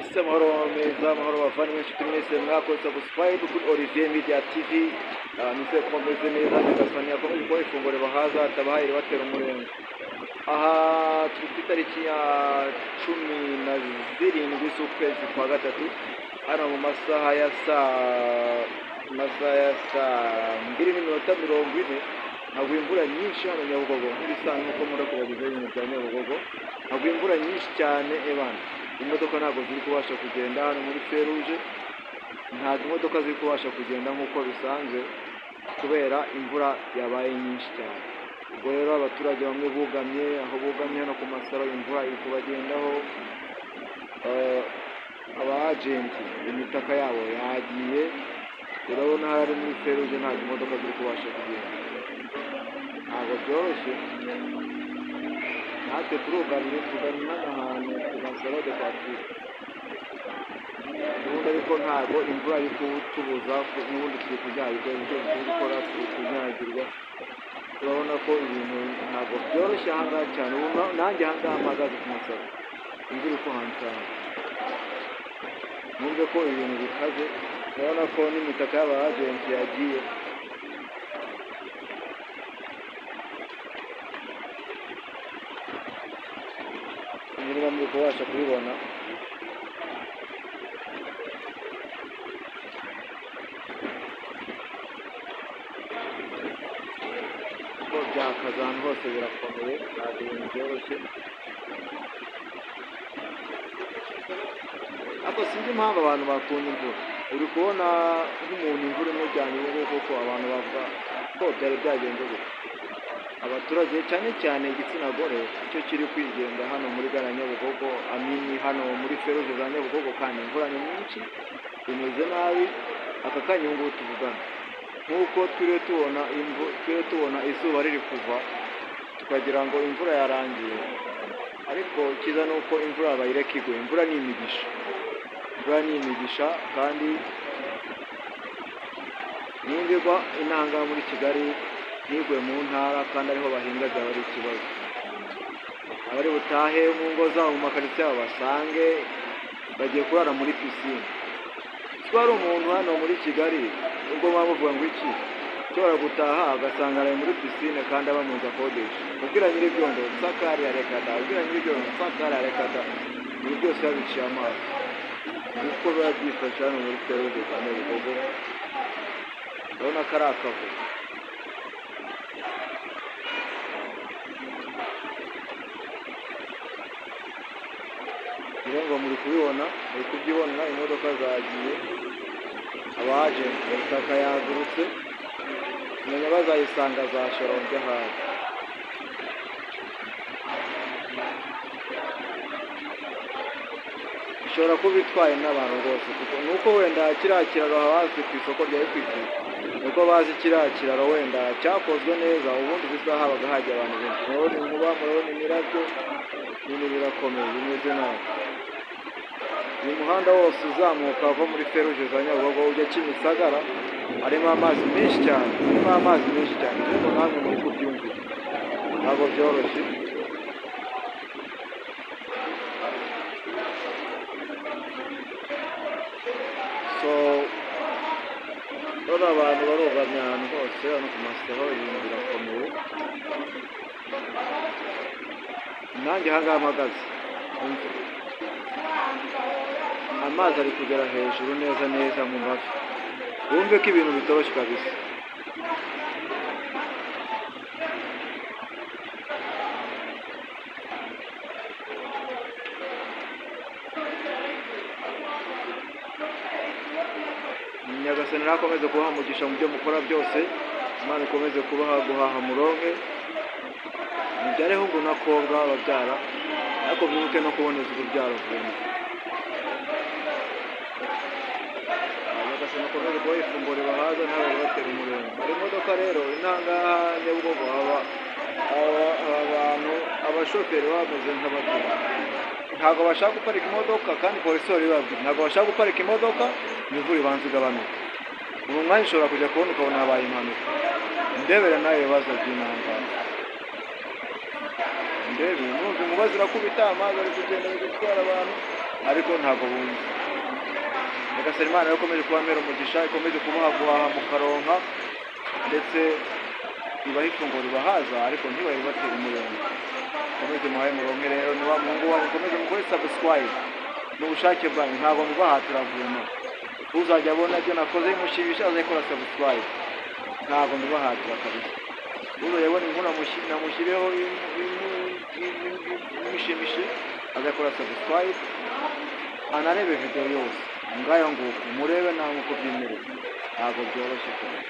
kabisa amahoro meza amahoro bavandimwe inshuti mwese mwakoze subscribe kuri Olivier Media TV. Nise ko meze neza nyagasani yakomeje ko ifunguro bahaza tabahaye batera umurenge. Aha turi ku itariki ya 17 z'ukwezi kwa gatatu hano mu masaha ya saa 2:40 ntabwo imvura nyinshi hano Nyabugogo nk'ibisanzwe uko muri kubagize ibintu bya Nyabugogo ntabwo imvura nyinshi cyane ebana imodoka ntabwo ziri kubasha kugenda hano muri Feruje ntabwo imodoka ziri kubasha kugenda nk'uko bisanzwe kubera imvura yabaye nyinshi cyane. Ubwo rero abaturage bamwe bugamye aho bugamye hano ku masaro imvura iri kubagendaho abagenti imitaka yabo yagiye urabona hari muri Feruje ntabwo imodoka ziri kubasha kugenda ntabwo byoroshye natwe turugamye tugana n'ahantu ku masaro de kwatira ubundi ariko ntabwo imvura iri kutubuza n'ubundi turi kunyagirwa ibyo turi gukora turi kunyagirwa urabona ko ibintu ntabwo byoroshye ahangaha cyane ubu nanjye ahangaha mpagaze ku masaro imvura iri kuhansanga numve ko ibintu bikaze urabona ko n'imitaka y'abagenti yagiye niba muri kubasha kubibona ko byakaza ahantu hose birakomeye ntabwo ibintu byoroshye ariko sinzi impamvu abantu bakunda imvura uri kubona nk'umuntu imvura imujyanye ubu kuko abantu bavuga ko byari byagenze gutya abaturage cyane cyane igitsina gore cyo kiri kwigenda hano muri gara Nyabugogo amini hano muri Feruje za Nyabugogo kandi imvura ni nyinshi bimeze nabi aka kanyungu tuvugana nk'uko twire tubona izuba riri kuva tukagira ngo imvura yarangiye ariko kiza nuko imvura bayireka igwe. Imvura ni imigisha kandi ningirwa inanga muri Kigali nigwe mu ntara kandi ariho bahinga byaba ari ikibazo abari butahe mu ngo zabo mu makaritsiye yabo basange bagiye kurara muri pisine twari umuntu hano muri Kigali ubwo bamuvuga ngo iki ushobora gutaha agasanga ari muri pisine kandi aba mu nzu akodesha ubwira nyir'ibyondo sakari yarekada ubwira nyir'ibyondo sakari yarekada ibi byose yabiciye amazi uko biba byifashe hano muri Feruje za Nyabugogo urabona ko ari akavuyo ngo muri kubibona muri kubyibona imodoka zagiye abagenti imitaka yagurutse kumenya bazayisanga za Shyorongi ahari ishobora kuba itwaye n'abantu rwose kuko nuko wenda kiriya kiraro hafi ku isoko rya Equity nuko bazi kiriya kiraro wenda cyakozwe neza ubundi bisa habaga hajya abantu benshi murabona inkuba murabona imirabyo ibintu birakomeye bimeze nabi uyu muhanda wose uzamuka uva muri Feruje za Nyabugogo ujya Kimisagara harimo amazi menshi cyane ariko namwe muri kubyumvira ntabwo byoroshye rero abantu barugamye ahantu hose hano ku masaro ibintu birakomeye nanjye ahangaha mpagaze amazi ari kugera hejuru neza mu mavi wumve ko ibintu bitoroshye kabisa Nyagasani nakomeze kubaha umugisha mu byo mukora byose Imana ikomeze kubaha guhaha muronke mubyareho ngo nakobwa babyara ariko mwibuke no kuboneza urubyaro vuba Nyagasani akomeze kubaha ifunguro bahaza nawe batera umurenge hari imodoka rero intangaha Nyabugogo abantu abashoferi bameze nk'abatura ntabwo bashaka guparika imodoka kandi polisi babibabwira ntabwo bashaka guparika imodoka imvura ibanza igabanuka ubu mwanya ushobora kujya kubona ukabona habaye impanuka ndebera nawe ibibazo by'intambara rero numva inkuba zirakubita amazi ari kugenda gutwara abantu ariko ntabwo bumva Nyagasani Imana yakomeje kubamera umugisha ikomeje kubaha guhaha mu karonka ndetse ibaha ifunguro ribahaza ariko ntibari batera umurongo komeze muhaye muronke rero niba mungu wanyu komeze mukore subscribe n'ubushake bwanyu ntabwo mubahatira vuma uzajya abona ibyo nakoze mushimisha azakora subscribe ntabwo mubahatira kabisa uzayabona inkuru namushyireho imishimishe azakora subscribe anarebe video yose ngayo nguko murebe nta nkuko byimere ntabwo byoroshye cyane